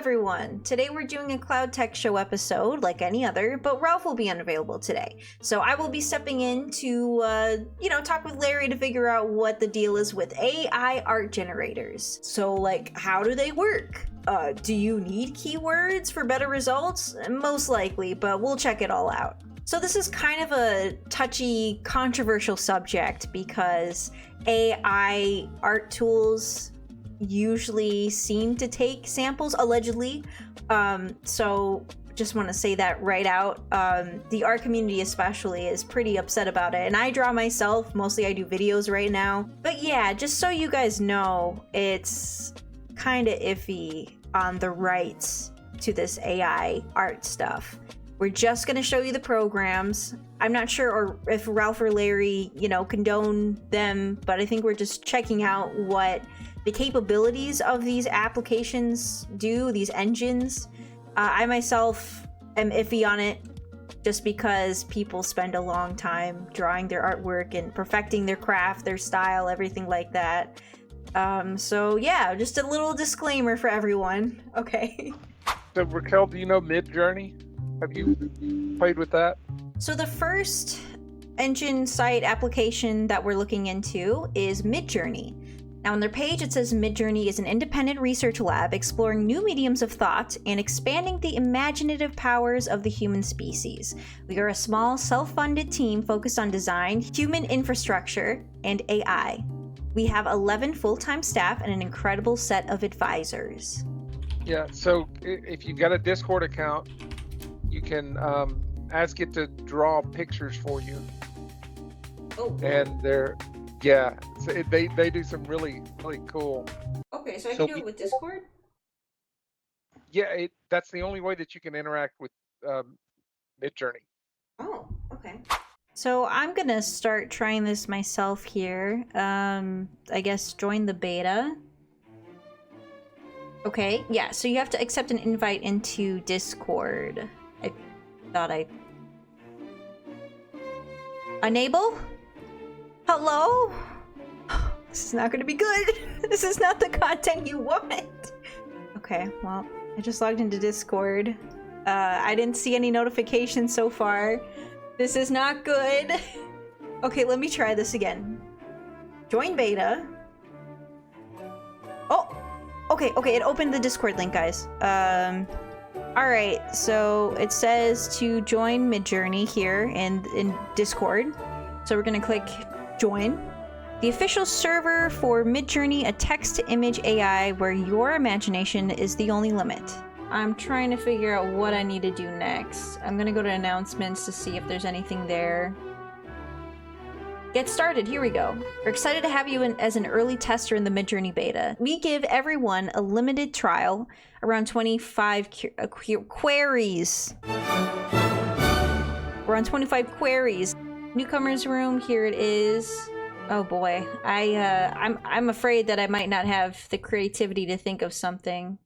everyone! Today we're doing a Cloud Tech Show episode like any other, but Ralph will be unavailable today. So I will be stepping in to, talk with Larry to figure out what the deal is with AI art generators. So, like, how do they work? Do you need keywords for better results? Most likely, but we'll check it all out. So this is kind of a touchy, controversial subject because AI art tools usually seem to take samples, allegedly. So just want to say that right out. The art community especially is pretty upset about it. And I draw myself, mostly I do videos right now. But yeah, just so you guys know, it's kind of iffy on the rights to this AI art stuff. We're just gonna show you the programs. I'm not sure or if Ralph or Larry, condone them, but I think we're just checking out what the capabilities of these applications do, these engines. I myself am iffy on it just because people spend a long time drawing their artwork and perfecting their craft, their style, everything like that. So yeah, just a little disclaimer for everyone. Okay. So Raquel, do you know Midjourney? Have you played with that? So the first engine site application that we're looking into is Midjourney. Now on their page it says Midjourney is an independent research lab exploring new mediums of thought and expanding the imaginative powers of the human species. We are a small, self-funded team focused on design, human infrastructure, and AI. We have 11 full-time staff and an incredible set of advisors. Yeah, so if you've got a Discord account, you can ask it to draw pictures for you. Oh. And they do some really cool. Okay, so I can do it with Discord? Yeah, that's the only way that you can interact with Midjourney. Oh, okay. So I'm gonna start trying this myself here. I guess join the beta. Okay, yeah, so you have to accept an invite into Discord. I thought Enable? Hello? This is not gonna be good. This is not the content you want. Okay, well, I just logged into Discord. I didn't see any notifications so far. This is not good. Okay, let me try this again. Join beta. Oh, okay, it opened the Discord link, guys. Alright, so it says to join Midjourney here in Discord. So we're gonna click join. The official server for Midjourney, a text-to-image AI where your imagination is the only limit. I'm trying to figure out what I need to do next. I'm gonna go to announcements to see if there's anything there. Get started, here we go. We're excited to have you as an early tester in the Midjourney beta. We give everyone a limited trial, around 25 queries. We're on 25 queries. Newcomers room, here it is. Oh boy, I'm afraid that I might not have the creativity to think of something.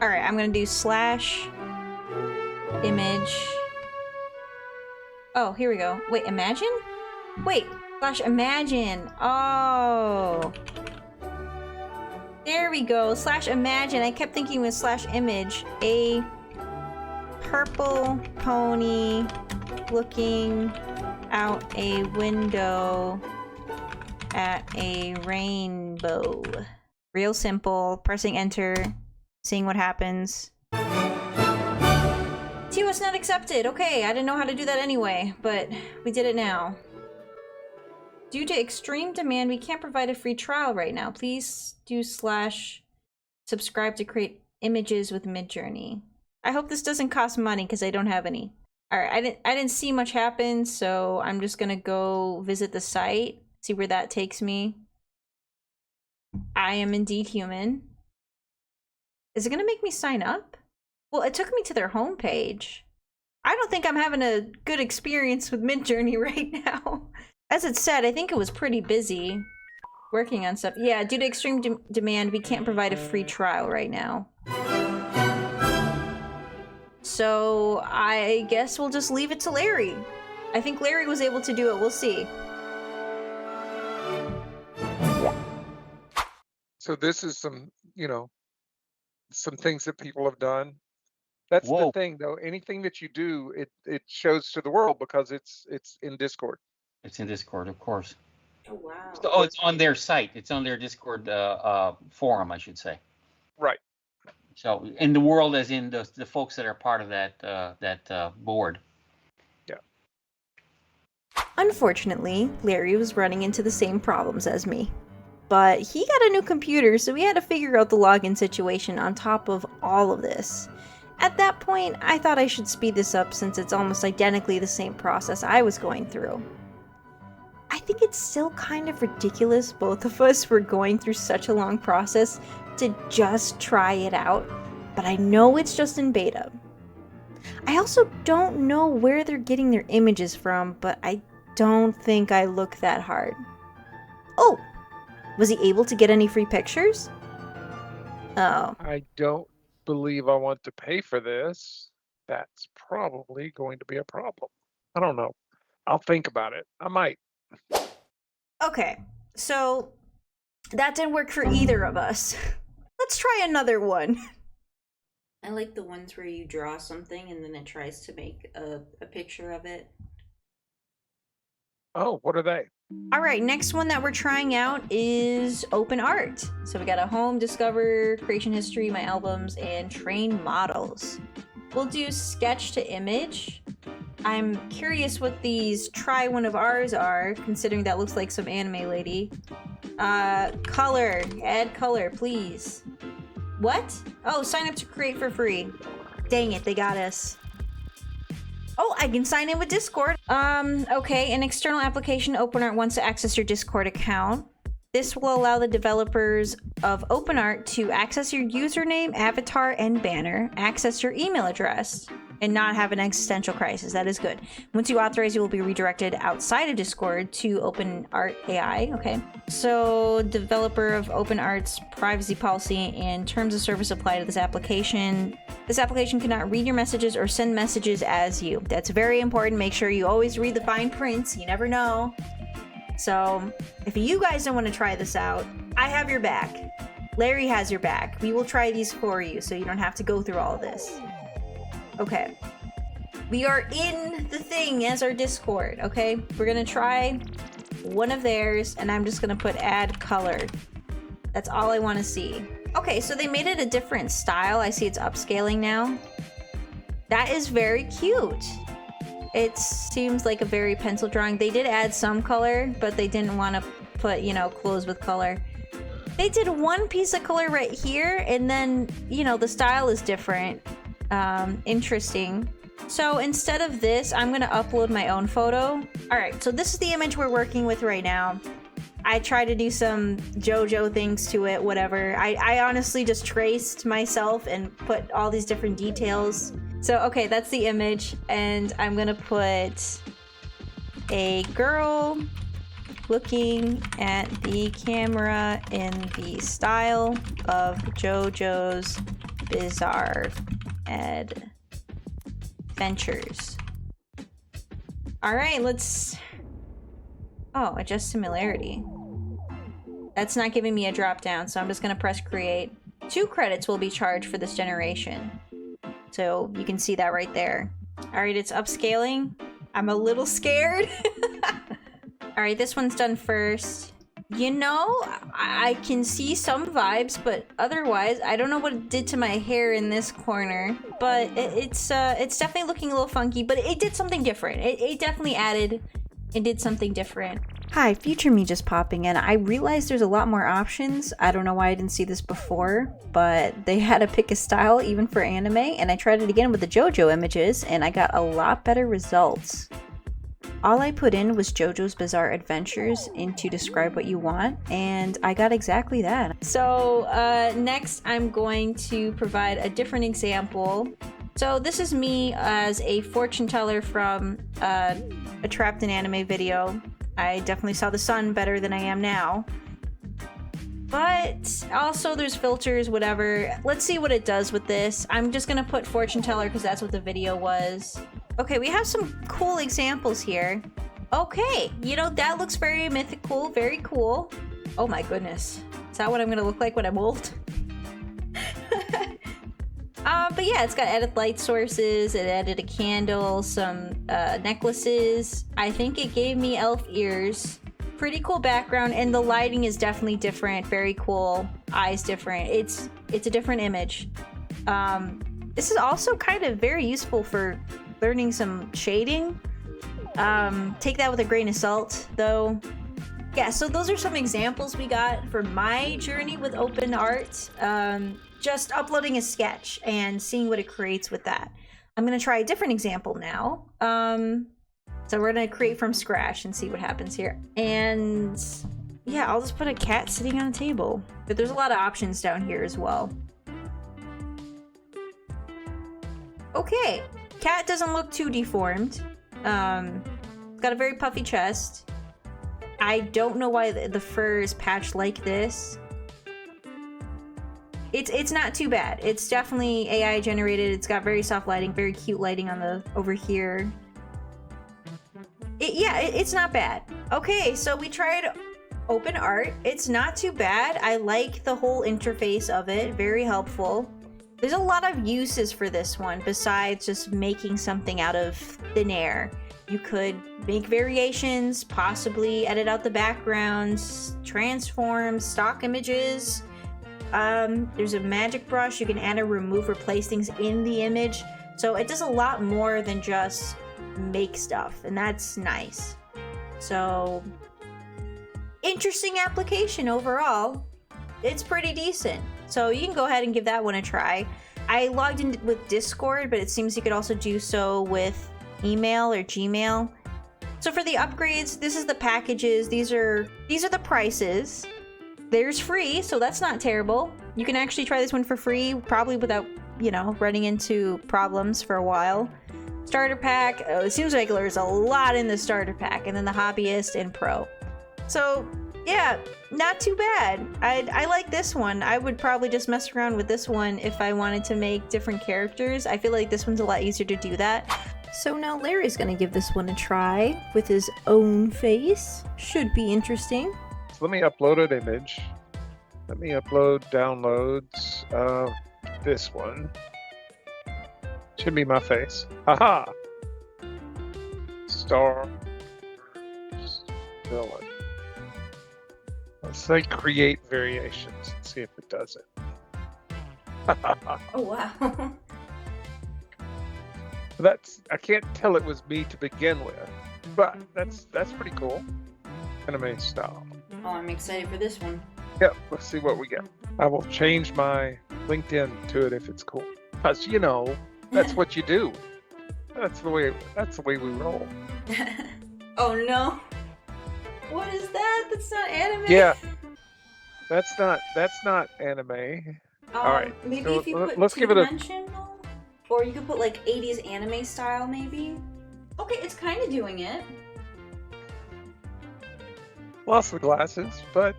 Alright, I'm gonna do /image. Oh, here we go. Wait, imagine? Wait, /imagine. Oh. There we go, /imagine. I kept thinking with /image. A purple pony looking out a window at a rainbow. Real simple. Pressing enter. Seeing what happens. TOS not accepted. Okay, I didn't know how to do that anyway, but we did it now. Due to extreme demand, we can't provide a free trial right now. Please do /subscribe to create images with Midjourney. I hope this doesn't cost money because I don't have any. Alright, I didn't see much happen, so I'm just gonna go visit the site, see where that takes me. I am indeed human. Is it gonna make me sign up? Well, it took me to their homepage. I don't think I'm having a good experience with Midjourney right now. As it said, I think it was pretty busy working on stuff. Yeah, due to extreme demand, we can't provide a free trial right now. So I guess we'll just leave it to Larry. I think Larry was able to do it. We'll see. So this is some, some things that people have done. That's the Whoa, thing, though. Anything that you do, it shows to the world because it's in Discord. it's in Discord, of course. Oh wow. So, oh, it's on their site. It's on their Discord forum, I should say. Right. So in the world, as in the folks that are part of that board. Yeah. Unfortunately, Larry was running into the same problems as me. But he got a new computer, so we had to figure out the login situation on top of all of this. At that point, I thought I should speed this up since it's almost identically the same process I was going through. I think it's still kind of ridiculous both of us were going through such a long process to just try it out, but I know it's just in beta. I also don't know where they're getting their images from, but I don't think I look that hard. Oh, was he able to get any free pictures? Oh. I don't believe I want to pay for this. That's probably going to be a problem. I don't know. I'll think about it. I might. Okay, so that didn't work for either of us. Let's try another one. I like the ones where you draw something and then it tries to make a picture of it. Oh, what are they? All right, next one that we're trying out is open art. So we got a home, discover, creation history, my albums, and train models. We'll do sketch to image. I'm curious what these try one of ours are, considering that looks like some anime lady. Color, add color, please. What? Oh, sign up to create for free. Dang it, they got us. Oh, I can sign in with Discord. Okay, an external application OpenArt wants to access your Discord account. This will allow the developers of OpenArt to access your username, avatar, and banner, access your email address, and not have an existential crisis. That is good. Once you authorize, you will be redirected outside of Discord to OpenArt AI. Okay. So, developer of OpenArt's privacy policy and terms of service apply to this application. This application cannot read your messages or send messages as you. That's very important. Make sure you always read the fine prints. You never know. So, if you guys don't want to try this out, I have your back. Larry has your back. We will try these for you so you don't have to go through all of this. Okay. We are in the thing as our Discord, okay? We're gonna try one of theirs, and I'm just gonna put add color. That's all I want to see. Okay, so they made it a different style. I see it's upscaling now. That is very cute. It seems like a very pencil drawing. They did add some color, but they didn't want to put, clothes with color. They did one piece of color right here, and then, the style is different. Interesting. So instead of this, I'm going to upload my own photo. All right, so this is the image we're working with right now. I tried to do some JoJo things to it, whatever. I honestly just traced myself and put all these different details. So, okay, that's the image, and I'm gonna put a girl looking at the camera in the style of JoJo's Bizarre Adventures. All right, let's... Oh, adjust similarity. That's not giving me a drop down, so I'm just gonna press create. 2 credits will be charged for this generation. So you can see that right there. All right, it's upscaling. I'm a little scared. All right, this one's done first. I can see some vibes, but otherwise, I don't know what it did to my hair in this corner. But it's definitely looking a little funky, but it did something different. It definitely added, it did something different. Hi, future me just popping in. I realized there's a lot more options. I don't know why I didn't see this before, but they had to pick a style even for anime, and I tried it again with the JoJo images, and I got a lot better results. All I put in was JoJo's Bizarre Adventures to describe what you want, and I got exactly that. So next I'm going to provide a different example. So this is me as a fortune teller from a Trapped in Anime video. I definitely saw the sun better than I am now. But also there's filters, whatever. Let's see what it does with this. I'm just gonna put fortune teller because that's what the video was. Okay, we have some cool examples here. Okay, that looks very mythical, very cool. Oh my goodness. Is that what I'm gonna look like when I'm old? But yeah, it's got added light sources, it added a candle, some necklaces. I think it gave me elf ears. Pretty cool background, and the lighting is definitely different. Very cool. Eyes different. It's a different image. This is also kind of very useful for learning some shading. Take that with a grain of salt, though. Yeah, so those are some examples we got for my journey with OpenArt. Just uploading a sketch and seeing what it creates with that. I'm gonna try a different example now. So we're gonna create from scratch and see what happens here. And yeah, I'll just put a cat sitting on a table. But there's a lot of options down here as well. Okay, cat doesn't look too deformed. It's got a very puffy chest. I don't know why the fur is patched like this. It's not too bad. It's definitely AI generated. It's got very soft lighting, very cute lighting on the over here. It's not bad. Okay, so we tried OpenArt. It's not too bad. I like the whole interface of it. Very helpful. There's a lot of uses for this one besides just making something out of thin air. You could make variations, possibly edit out the backgrounds, transform stock images. There's a magic brush. You can add or remove, replace things in the image. So it does a lot more than just make stuff, and that's nice. So interesting application overall. It's pretty decent. So you can go ahead and give that one a try. I logged in with Discord, but it seems you could also do so with email or Gmail. So for the upgrades, this is the packages. These are the prices. There's free, so that's not terrible. You can actually try this one for free, probably without, running into problems for a while. Starter pack. Oh, it seems like there's a lot in the starter pack, and then the hobbyist and pro. So yeah, not too bad. I like this one. I would probably just mess around with this one if I wanted to make different characters. I feel like this one's a lot easier to do that. So now Larry's gonna give this one a try with his own face. Should be interesting. So let me upload an image. Let me upload downloads of this one. Should be my face. Haha! Star villain. Let's say create variations and see if it does it. Oh wow. I can't tell it was me to begin with, but that's pretty cool. Anime style. Oh, I'm excited for this one. Yep, let's see what we get. I will change my LinkedIn to it if it's cool. Because that's what you do. That's the way we roll. Oh no. What is that? That's not anime. Yeah. That's not anime. All right. Maybe so if you put let's give it a two-dimensional, or you could put like 80s anime style maybe. Okay, it's kind of doing it. lost the glasses, but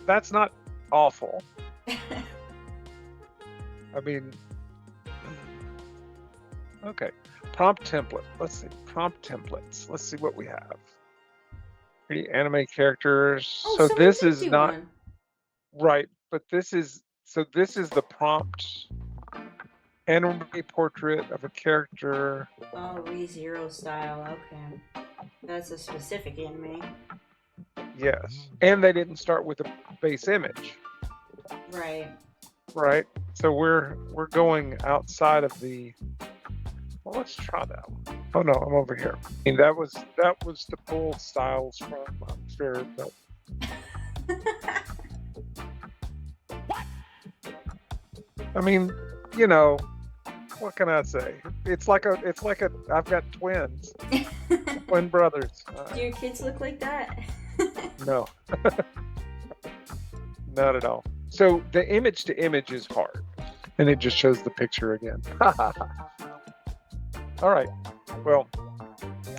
that's not awful. I mean, okay. Prompt template. Let's see. Prompt templates. Let's see what we have. Pretty anime characters. Oh, so someone this did is do not one. right, but this is the prompt anime portrait of a character. Oh, ReZero style. Okay, that's a specific anime. Yes, and they didn't start with a base image. Right. So we're going outside of the. Well, let's try that one. Oh no, I'm over here. I mean, that was the full styles from Fair, but I mean, what can I say? It's like a. I've got twins, twin brothers. Do your kids look like that? No, not at all. So the image to image is hard, and it just shows the picture again. All right. Well,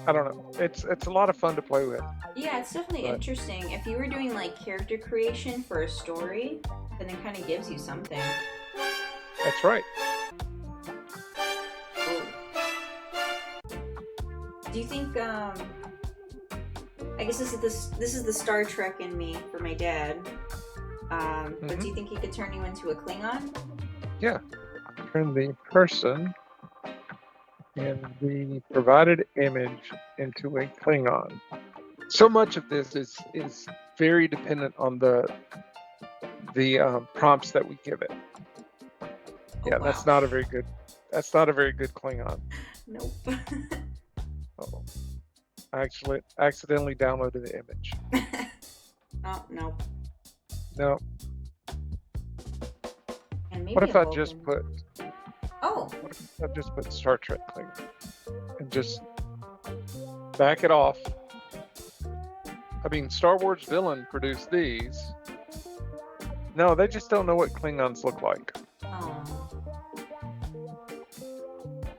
I don't know. It's a lot of fun to play with. Yeah, it's definitely But- interesting. If you were doing like character creation for a story, then it kind of gives you something. That's right. Do you think I guess this is the Star Trek in me for my dad. But do you think he could turn you into a Klingon? Yeah. Turn the person in the provided image into a Klingon. So much of this is very dependent on the prompts that we give it. Yeah, wow. that's not a very good Klingon. Nope. Oh, I actually accidentally downloaded the image. Oh, no. No. And maybe What if a I just Vulcan. put Oh, Star Trek Klingon and just back it off? I mean, Star Wars Villain produced these. No, they just don't know what Klingons look like. oh.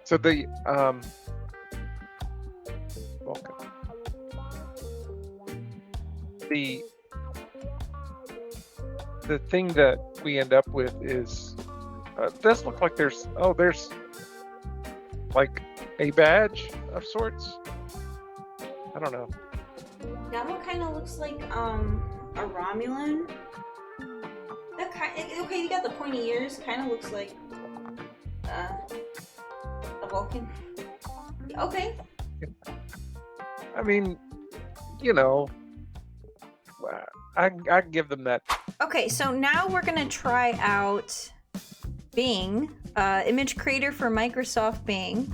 So the Vulcan. The thing that we end up with is does look like there's like a badge of sorts. I don't know. That one kind of looks like a Romulan. Okay, you got the pointy ears. Kind of looks like a Vulcan. Okay. I mean, you know, I give them that. Okay, so now we're gonna try out Bing, image creator for Microsoft Bing.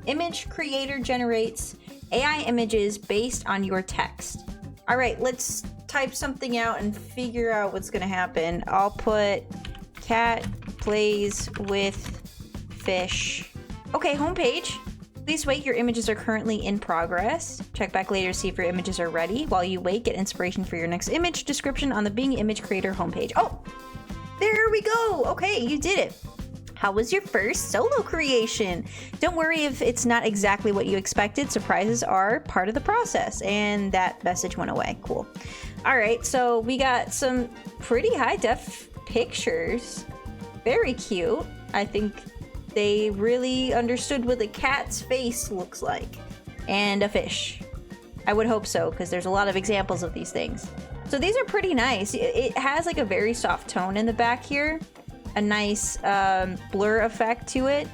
Image creator generates AI images based on your text. All right, let's type something out and figure out what's gonna happen. I'll put cat plays with fish. Okay, homepage. Please wait, your images are currently in progress. Check back later to see if your images are ready. While you wait, get inspiration for your next image description on the Bing Image Creator homepage. Oh, there we go. Okay, you did it. How was your first solo creation? Don't worry if it's not exactly what you expected. Surprises are part of the process. And that message went away. Cool. All right, so we got some pretty high-def pictures. Very cute. I think they really understood what a cat's face looks like. And a fish. I would hope so, because there's a lot of examples of these things. So these are pretty nice. It has like a very soft tone in the back here. A nice blur effect to it.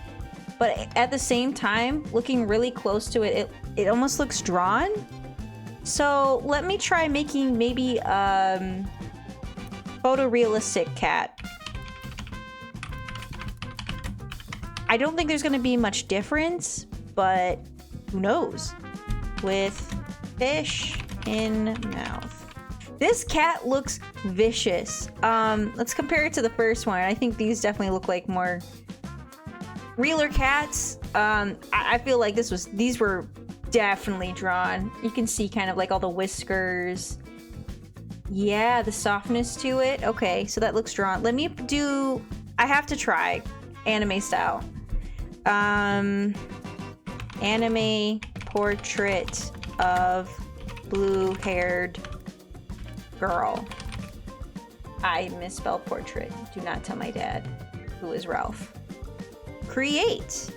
But at the same time, looking really close to it, it almost looks drawn. So let me try making maybe photorealistic cat. I don't think there's gonna be much difference, but who knows? With fish in mouth. This cat looks vicious. Let's compare it to the first one. I think these definitely look like more realer cats. I feel like these were definitely drawn. You can see kind of like all the whiskers. Yeah, the softness to it. Okay, so that looks drawn. Let me do, I have to try anime style. Anime portrait of blue-haired girl. I misspelled portrait. Do not tell my dad, who is Ralph. Create.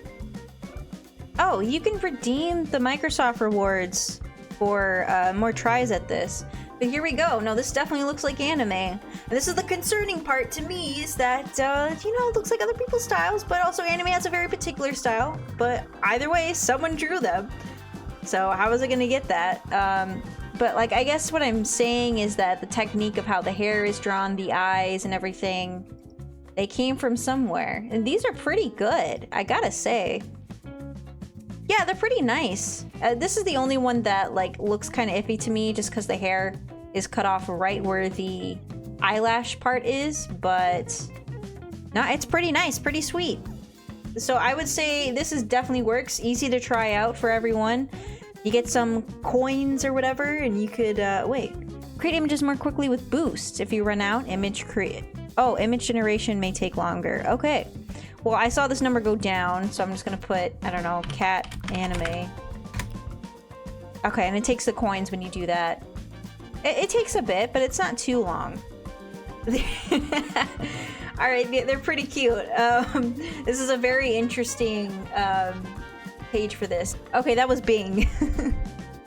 Oh, you can redeem the Microsoft rewards for more tries at this. But here we go. No, this definitely looks like anime. And this is the concerning part to me, is that, it looks like other people's styles, but also anime has a very particular style. But either way, someone drew them. So how was I gonna get that? But like, I guess what I'm saying is that the technique of how the hair is drawn, the eyes and everything, they came from somewhere. And these are pretty good, I gotta say. Yeah, they're pretty nice. This is the only one that like looks kind of iffy to me, just because the hair is cut off right where the eyelash part is, but no, it's pretty nice, pretty sweet. So I would say this is definitely works, easy to try out for everyone. You get some coins or whatever, and you could create images more quickly with Boost. If you run out, image generation may take longer. Okay. Well, I saw this number go down, so I'm just gonna put, I don't know, cat anime. Okay, and it takes the coins when you do that. It takes a bit, but it's not too long. All right, they're pretty cute. This is a very interesting page for this. Okay, that was Bing.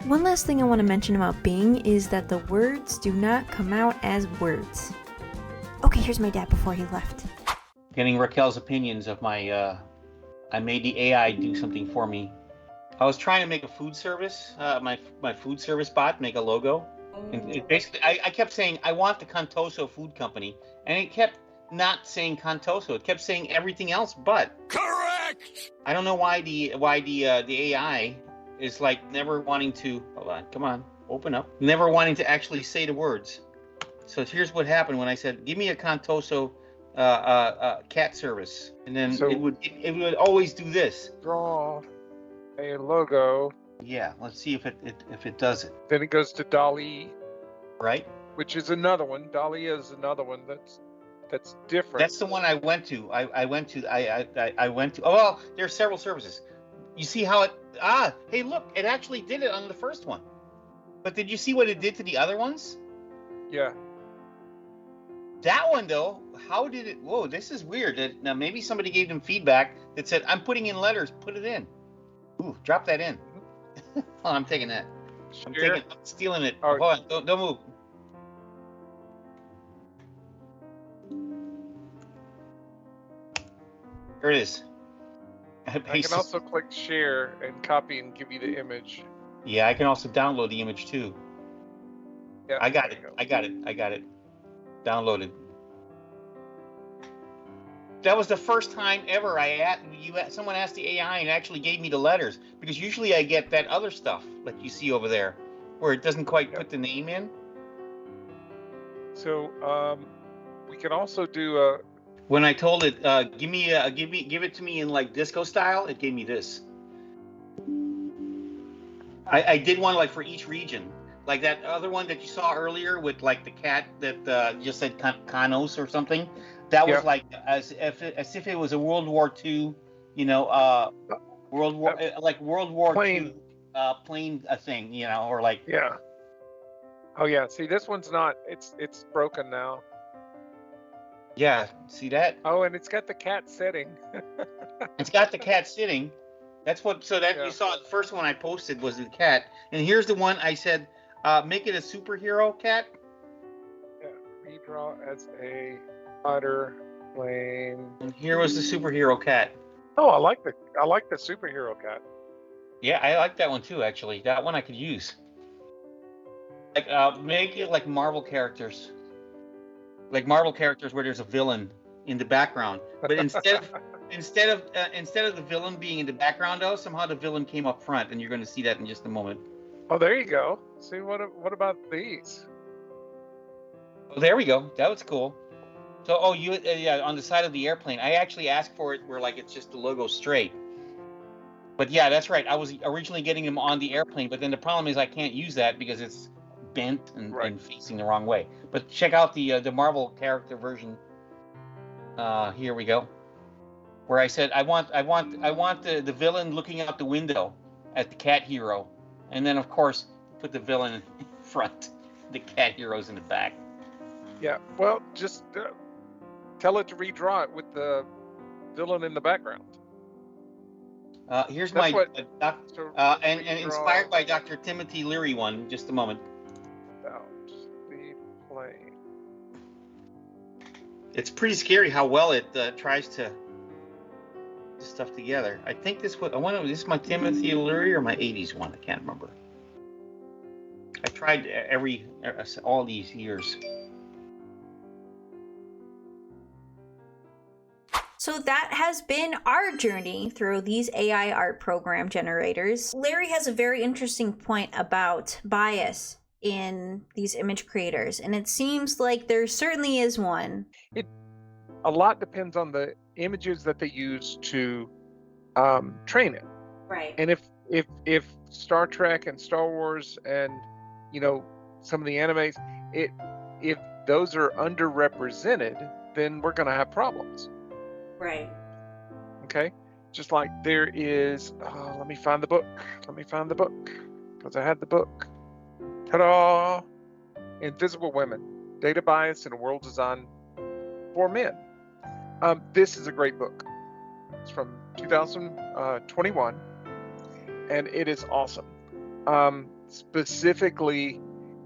One last thing I want to mention about Bing is that the words do not come out as words. Okay, here's my dad before he left. Getting Raquel's opinions of my. I made the AI do something for me. I was trying to make a food service, my food service bot, make a logo. And it basically, I kept saying I want the Contoso Food Company, and it kept not saying Contoso. It kept saying everything else but. Correct! I don't know why the AI is like never wanting to. Hold on, come on, open up. Never wanting to actually say the words. So here's what happened when I said, "Give me a Contoso cat service," and then So- it would always do this. Draw a logo. Yeah, let's see if it does it. Then it goes to DALL-E, Right? which is another one. DALL-E is another one that's different. That's the one I went to. I went to. Oh well, there are several services. You see how it? Hey, look! It actually did it on the first one. But did you see what it did to the other ones? Yeah. That one though, how did it? Whoa, this is weird. Now maybe somebody gave them feedback that said, "I'm putting in letters. Put it in." Ooh, drop that in. Oh, I'm taking that. I'm stealing it. Oh. Hold on, don't move. Here it is. I can also click share and copy and give you the image. Yeah, I can also download the image too. Yeah, I got there it. you go. I got it. Downloaded. That was the first time ever someone asked the AI and actually gave me the letters, because usually I get that other stuff like you see over there where it doesn't quite put the name in. So we can also do When I told it, give it to me in like disco style, it gave me this. I did one like for each region, like that other one that you saw earlier with like the cat that just said Canos or something. That was like as if it was a World War II, World War plane. II plane thing, or like. Yeah. Oh yeah. See, this one's not. It's broken now. Yeah, see that? Oh, and it's got the cat setting. It's got the cat sitting. That's what. So that Yeah. you saw the first one I posted was the cat, and here's the one I said, make it a superhero cat. Yeah. Redraw as a otter plane. And here was the superhero cat. Oh, I like the superhero cat. Yeah, I like that one too. Actually, that one I could use. Like, make it like Marvel characters. Like Marvel characters where there's a villain in the background, but instead of the villain being in the background, though, somehow the villain came up front, and you're going to see that in just a moment. Oh, there you go. See, what about these? Oh, there we go. That was cool. So, on the side of the airplane, I actually asked for it where like it's just the logo straight. But yeah, that's right. I was originally getting them on the airplane, but then the problem is I can't use that because it's bent and facing the wrong way. But check out the Marvel character version. Here we go. Where I said I want the villain looking out the window at the cat hero, and then of course put the villain in front, the cat hero's in the back. Yeah. Well, just tell it to redraw it with the villain in the background. Here's That's my what- and inspired by Dr. Timothy Leary one. Just a moment. Out the plane. It's pretty scary how well it tries to put this stuff together. I think this is my Timothy Leary or my 80s one. I can't remember. I tried all these years. So that has been our journey through these AI art program generators. Larry has a very interesting point about bias in these image creators, and it seems like there certainly is one. A lot depends on the images that they use to train it. Right. And if Star Trek and Star Wars and some of the animes, if those are underrepresented, then we're going to have problems. Right. Okay, just like there is. Let me find the book. Because I had the book. Ta-da! Invisible Women: Data Bias in a World Designed for Men. This is a great book. It's from 2021, and it is awesome. Specifically,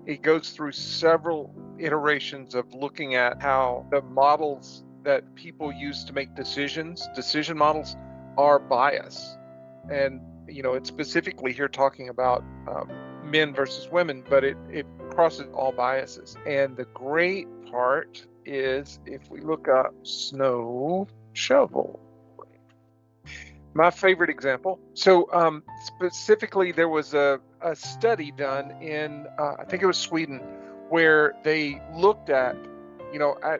it goes through several iterations of looking at how the models that people use to make decision models are biased. And, it's specifically here talking about men versus women, but it crosses all biases. And the great part is if we look up snow shovel, my favorite example. So specifically, there was a study done in, I think it was Sweden, where they looked at,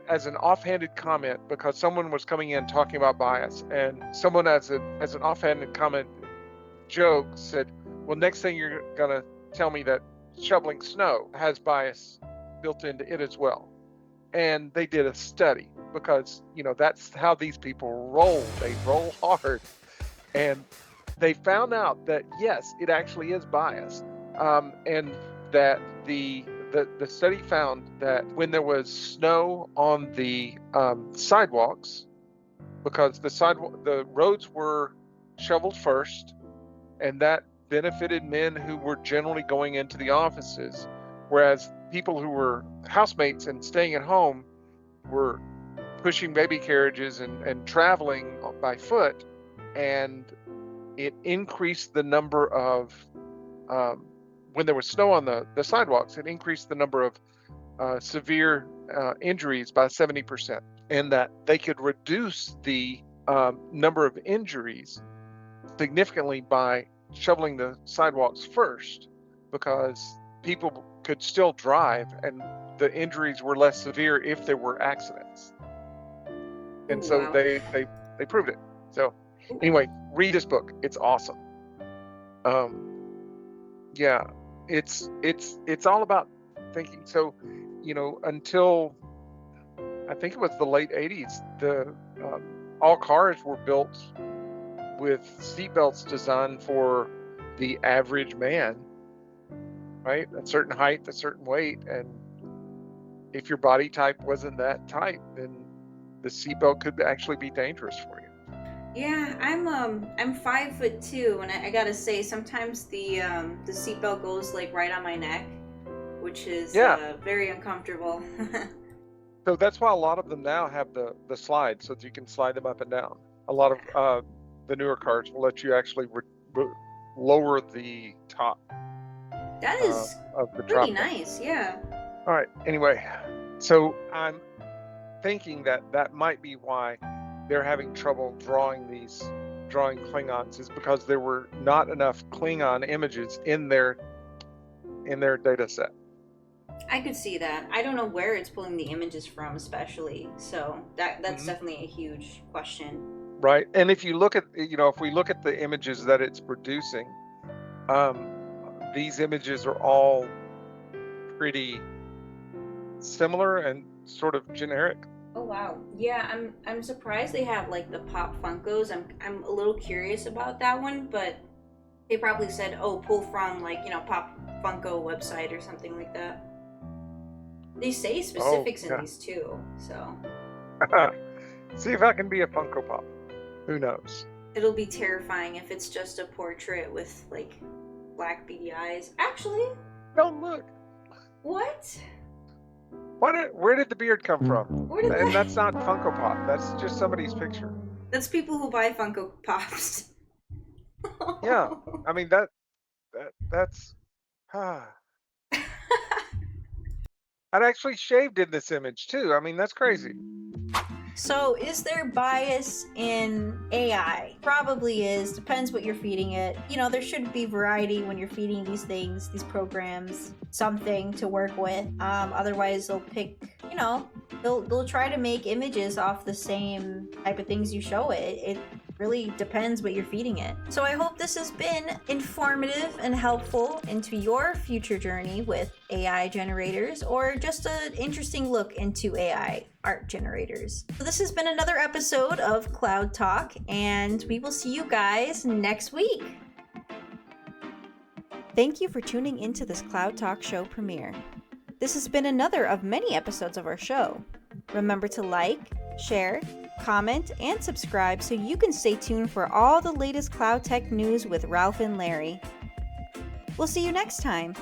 as an offhanded comment, because someone was coming in talking about bias, and someone as an offhanded comment joke said, well, next thing you're going to tell me that shoveling snow has bias built into it as well. And they did a study because, that's how these people roll. They roll hard. And they found out that, yes, it actually is biased. And that the study found that when there was snow on the sidewalks, because the roads were shoveled first, and that benefited men who were generally going into the offices, whereas people who were housemates and staying at home were pushing baby carriages and traveling by foot, and it increased the number of when there was snow on the sidewalks, it increased the number of severe injuries by 70%, and that they could reduce the number of injuries significantly by shoveling the sidewalks first, because people could still drive and the injuries were less severe if there were accidents. And so Wow. they proved it. So anyway, read this book. It's awesome. Yeah, it's all about thinking. So, until I think it was the late 80s, all cars were built with seatbelts designed for the average man, right? A certain height, a certain weight, and if your body type wasn't that type, then the seatbelt could actually be dangerous for you. Yeah, I'm 5'2", and I gotta say sometimes the seatbelt goes like right on my neck, which is very uncomfortable. So that's why a lot of them now have the slide, so that you can slide them up and down. A lot of the newer cars will let you actually lower the top That is of the pretty drop. nice, yeah. All right. Anyway, so I'm thinking that might be why they're having trouble drawing Klingons, is because there were not enough Klingon images in their data set. I could see that. I don't know where it's pulling the images from, especially. So that's Mhm. definitely a huge question. Right. And if you look at, if we look at the images that it's producing, these images are all pretty similar and sort of generic. Oh wow. Yeah, I'm surprised they have like the Pop Funkos. I'm a little curious about that one, but they probably said, "Oh, pull from like, Pop Funko website or something like that." They say specifics in yeah. these too, so See if I can be a Funko Pop. Who knows? it'll be terrifying if it's just a portrait with like black beady eyes. Actually, Don't look. what? Where did the beard come from? Where did And that? that's not Funko Pop. That's just somebody's picture. That's people who buy Funko Pops. Yeah. I mean that's I'd actually shaved in this image too. I mean, that's crazy. So, is there bias in AI? Probably is. Depends what you're feeding it. There should be variety when you're feeding these things, these programs, something to work with. Otherwise, they'll pick, they'll try to make images off the same type of things you show it. It really depends what you're feeding it. So, I hope this has been informative and helpful into your future journey with AI generators, or just an interesting look into AI art generators. So this has been another episode of Cloud Talk, and we will see you guys next week. Thank you for tuning into this Cloud Talk show premiere. This has been another of many episodes of our show. Remember to like, share, comment, and subscribe so you can stay tuned for all the latest cloud tech news with Ralph and Larry. We'll see you next time.